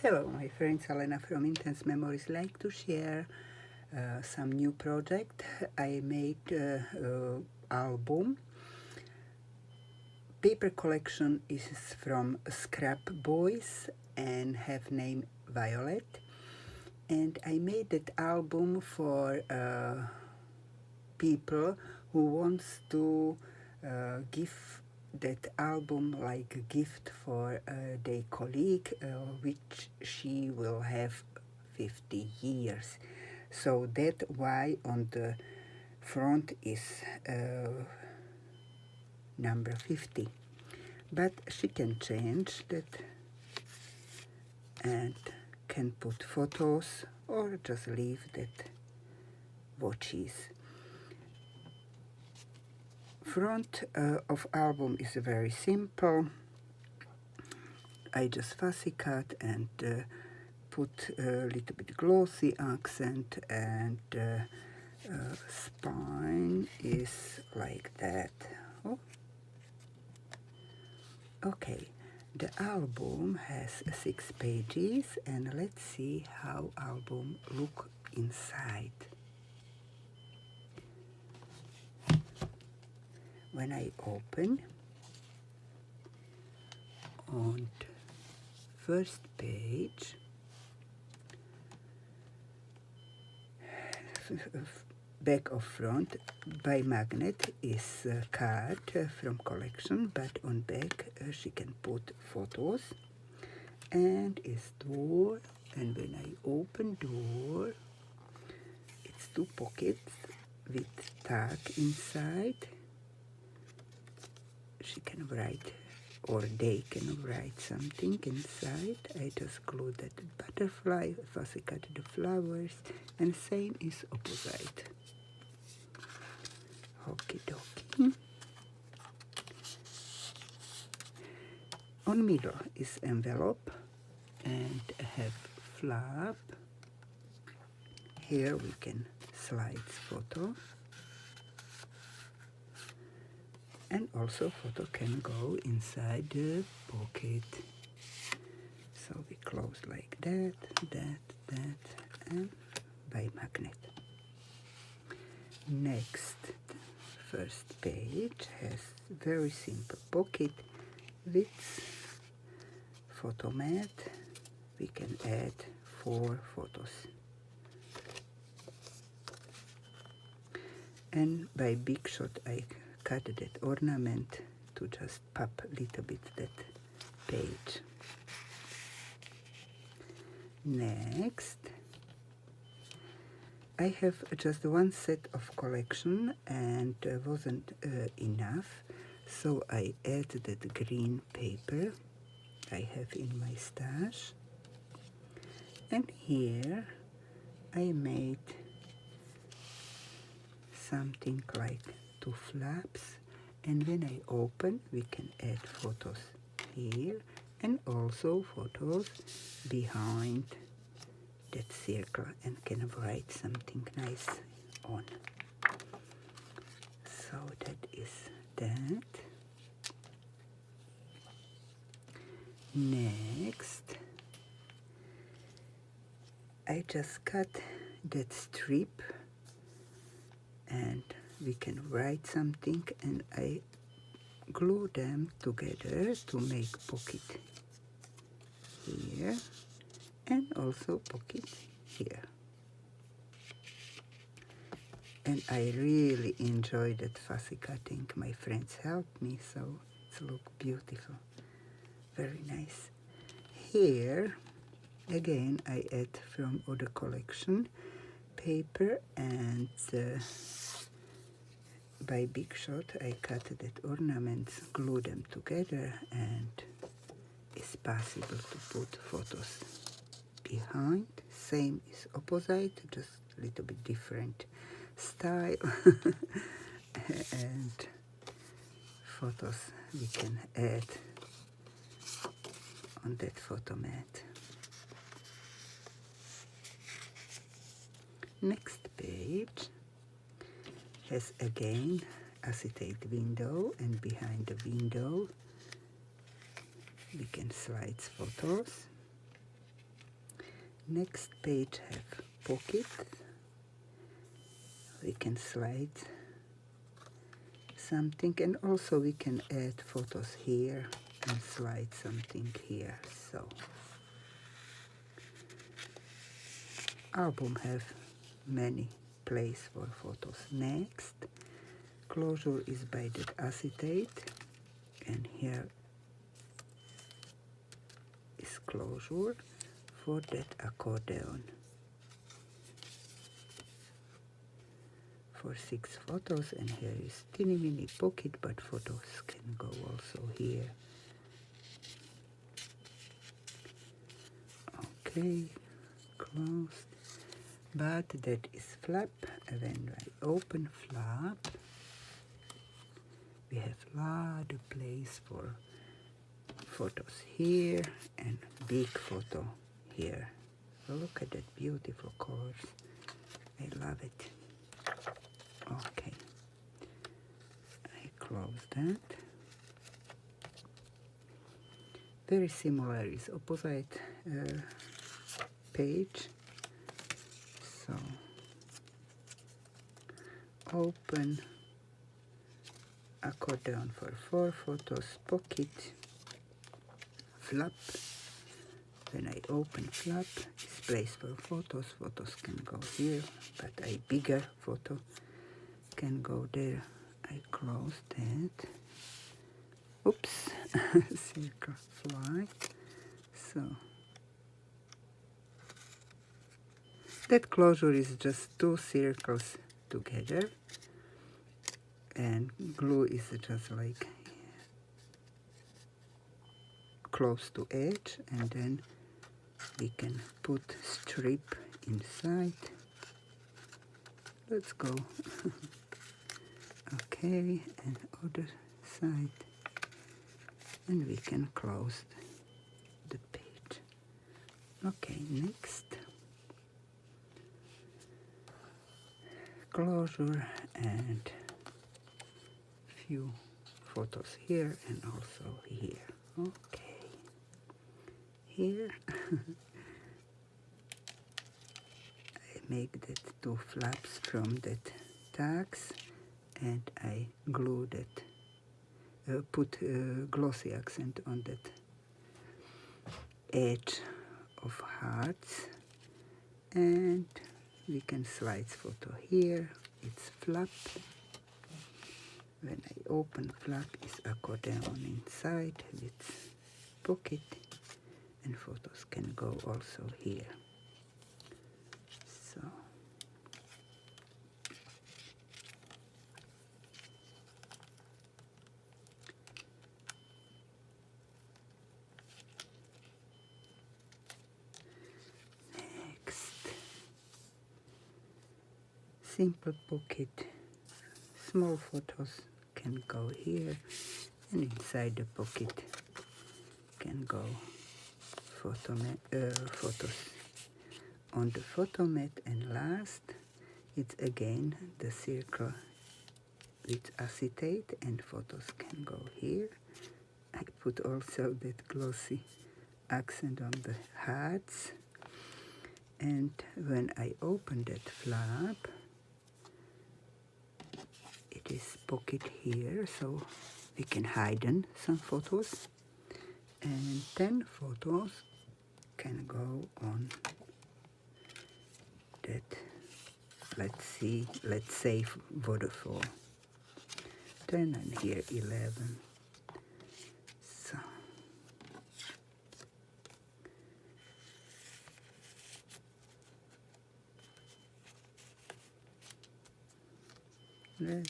Hello, my friends. Alena from Intense Memories like to share some new project. I made album. Paper collection is from Scrapboys and have name Violet. And I made that album for people who wants to give that album like a gift for their colleague, which she will have 50 years. So that why on the front is number 50. But she can change that and can put photos or just leave that watches. Front of album is very simple. I just fussy cut and put a little bit glossy accent, and spine is like that. Oh. Okay, the album has 6 pages, and let's see how album look inside. When I open on the first page, back of front by magnet is a card from collection, but on back she can put photos, and is door, and when I open door it's 2 pockets with tag inside. She can write, or they can write something inside. I just glue that butterfly, fussy cut the flowers, and same is opposite. Okie dokie. On middle is envelope and have flap. Here we can slide photo. And also photo can go inside the pocket. So we close like that, and by magnet. Next, first page has very simple pocket with photo mat. We can add 4 photos. And by big shot I cut that ornament to just pop a little bit that page. Next, I have just 1 set of collection and wasn't enough, so I added that green paper I have in my stash, and here I made something like 2 flaps, and when I open we can add photos here and also photos behind that circle, and can write something nice on. So that is that. Next, I just cut that strip and we can write something, and I glue them together to make pocket here and also pocket here. And I really enjoy that fussy cutting. My friends helped me, so it looks beautiful. Very nice. Here again I add from other collection paper, and by big shot I cut that ornaments, glue them together, and it's possible to put photos behind. Same is opposite, just a little bit different style. And photos we can add on that photo mat. Next page has again acetate window, and behind the window we can slide photos. Next page have pocket. We can slide something, and also we can add photos here and slide something here. So album have many place for photos. Next closure is by that acetate, and here is closure for that accordion. For 6 photos, and here is teeny mini pocket, but photos can go also here. Okay, closed. But that is flap. When I open flap, we have lot of place for photos here and big photo here. Look at that beautiful colors. I love it. Okay, I close that. Very similar is opposite page. So open accordion for 4 photos, pocket, flap. When I open flap, it's place for photos. Photos can go here, but a bigger photo can go there. I close that. Oops, circle fly. So that closure is just 2 circles together, and glue is just like close to edge, and then we can put strip inside. Let's go. Okay, and other side, and we can close the page. Okay, next closure and few photos here and also here. Okay, here I make that 2 flaps from that tags, and I glue that, put glossy accent on that edge of hearts, and we can slide photo here. It's flap. When I open flap, is accordion inside with pocket, and photos can go also here. So next, simple pocket, small photos can go here, and inside the pocket can go photos on the photo mat. And last, it's again the circle with acetate, and photos can go here. I put also that glossy accent on the hearts, and when I open that flap, it is pocket here, so we can hide some photos, and 10 photos can go on that, let's say waterfall. 10, and here 11. So that.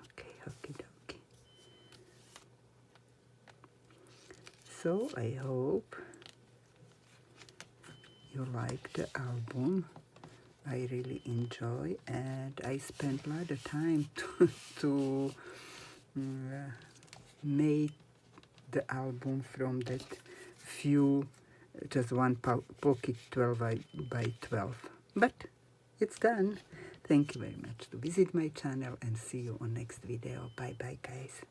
Okay, okie dokie. So I hope you like the album. I really enjoy, and I spent a lot of time to make the album from that few, just one pocket 12 by 12. But it's done. Thank you very much to visit my channel, and see you on next video. Bye bye guys.